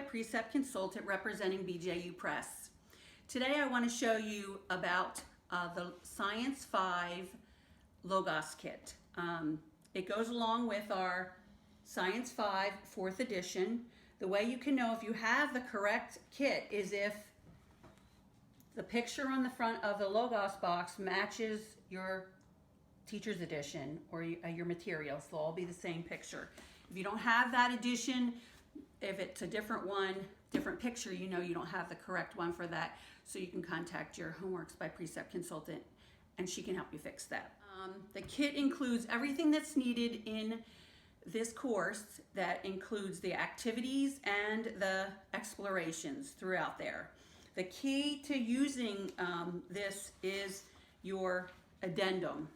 Precept consultant representing BJU Press. Today I want to show you about the Science 5 Logos Kit. It goes along with our Science 5 4th edition. The way you can know if you have the correct kit is if the picture on the front of the Logos box matches your teacher's edition or your materials. They'll all be the same picture. If you don't have that edition, if it's a different one, different picture, you know you don't have the correct one for that. So you can contact your Homeworks by Precept consultant and she can help you fix that. The kit includes everything that's needed in this course. That includes the activities and the explorations throughout there. The key to using this is your addendum.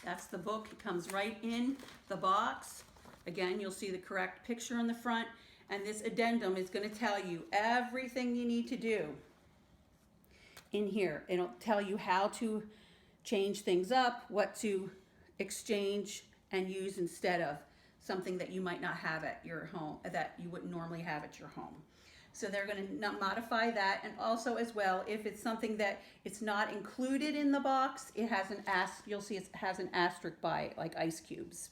That's the book. It comes right in the box. Again, you'll see the correct picture in the front, and this addendum is going to tell you everything you need to do in here. It'll tell you how to change things up, what to exchange and use instead of something that you might not have at your home, that you wouldn't normally have at your home. So they're going to modify that, and also as well, if it's something that it's not included in the box, it has an you'll see it has an asterisk by it, like ice cubes.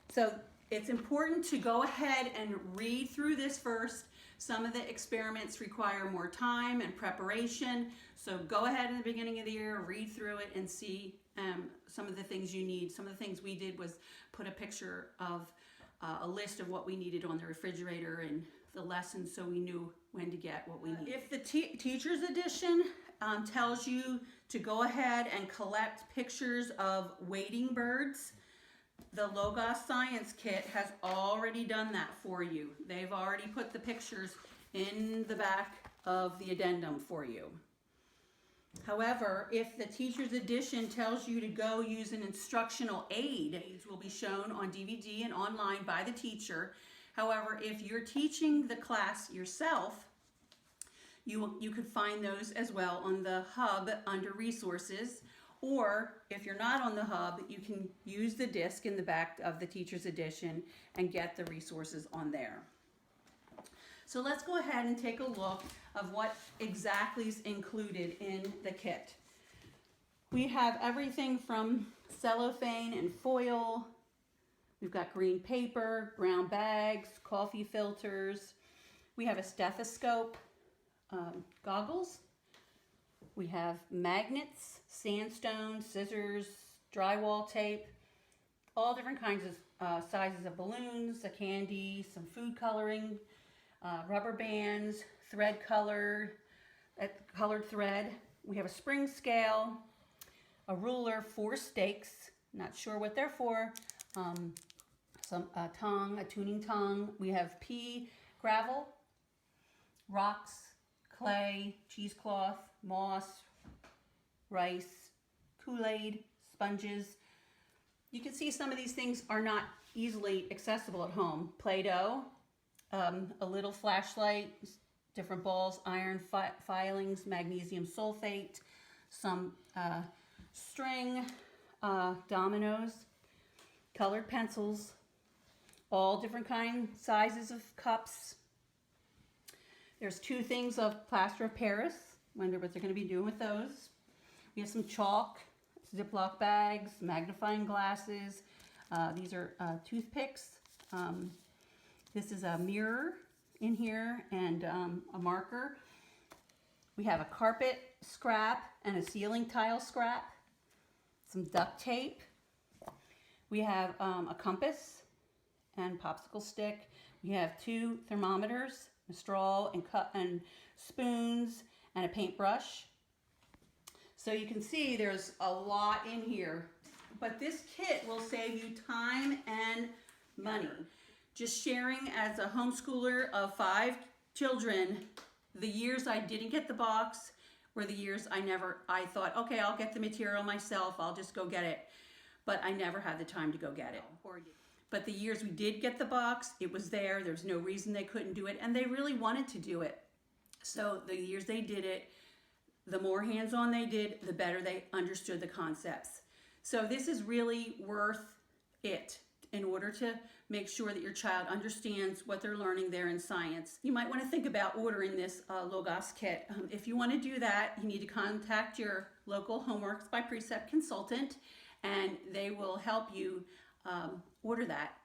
So it's important to go ahead and read through this first. Some of the experiments require more time and preparation, so go ahead in the beginning of the year, read through it and see some of the things you need. Some of the things we did was put a picture of a list of what we needed on the refrigerator and the lessons, so we knew when to get what we need. If the teacher's edition tells you to go ahead and collect pictures of wading birds, the Logos Science Kit has already done that for you. They've already put the pictures in the back of the addendum for you. However, if the teacher's edition tells you to go use an instructional aid, aids will be shown on DVD and online by the teacher. However, if you're teaching the class yourself, you could find those as well on the hub under resources, or if you're not on the hub, you can use the disc in the back of the teacher's edition and get the resources on there. So let's go ahead and take a look of what exactly is included in the kit. We have everything from cellophane and foil. We've got green paper, brown bags, coffee filters. We have a stethoscope, goggles. We have magnets, sandstone, scissors, drywall tape, all different kinds of sizes of balloons, a candy, some food coloring, rubber bands, colored thread. We have a spring scale, a ruler, 4 stakes, not sure what they're for, a tuning tongue. We have pea, gravel, rocks, clay, cheesecloth, moss, rice, Kool-Aid, sponges. You can see some of these things are not easily accessible at home. Play-Doh, a little flashlight, different balls, iron filings, magnesium sulfate, some string, dominoes, colored pencils, all different sizes of cups. There's 2 things of plaster of Paris. Wonder what they're going to be doing with those. We have some chalk, Ziploc bags, magnifying glasses. These are toothpicks. This is a mirror in here and a marker. We have a carpet scrap and a ceiling tile scrap. Some duct tape. We have a compass and popsicle stick. We have 2 thermometers, a straw and cup and spoons, and a paintbrush. So you can see there's a lot in here, but this kit will save you time and money. Just sharing as a homeschooler of 5 children, the years I didn't get the box were the years I thought, okay, I'll get the material myself, I'll just go get it. But I never had the time to go get it. But the years we did get the box, it was there. There's no reason they couldn't do it, and they really wanted to do it. So the years they did it, the more hands-on they did, the better they understood the concepts. So this is really worth it in order to make sure that your child understands what they're learning there in science. You might want to think about ordering this Logos kit. If you want to do that, you need to contact your local Homeworks by Precept consultant, and they will help you order that.